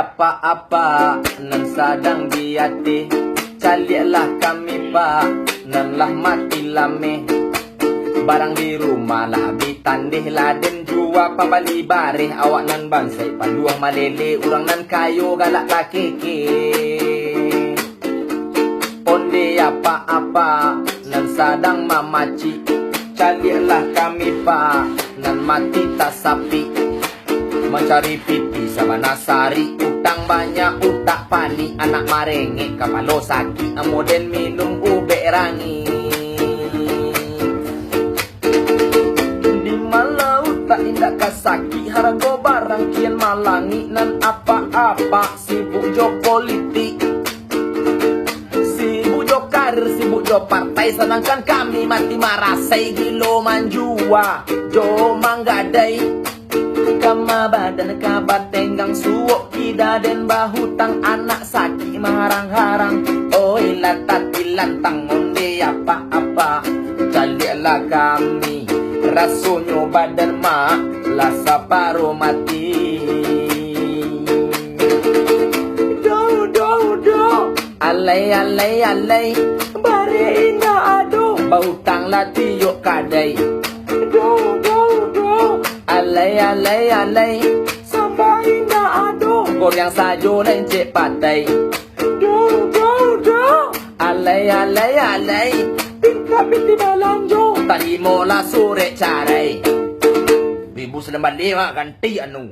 apa-apa nan sadang di hati, calilah kami pak nan lah mati lame. Barang di rumah lah bitandih laden jua pambali bareh, awak nan bansai paluang malele, urang nan kayo galak takeke. Onde apa-apa nan sadang mamaci, calilah kami pak nan mati tak sapi. Mencari pipi sama nasari, utang banyak utak pani, anak marenge kapalo sakit, amoden minum ube rangi. Di malau tak indah kasaki, harga barang kian malangi, nan apa-apa sibuk jo politik, sibuk jo karir, sibuk jo partai, sedangkan kami mati marasai gilo manjua jo manggadai. Kama badan kabat tenggang suwok kidaden bahutang anak saki marang-harang. Oi latati lantang onde apa-apa, calilah kami rasonyo badan mak lasa paro mati. Do alay alay alay bare inga ado bahutang lati yok kadai. Do alay alay alay sampai na ado goryang sajo dan cek patai. Do alay alay alay pinta pinti malanjo tadi mola sore carai. Ibu sedang balik ganti anu.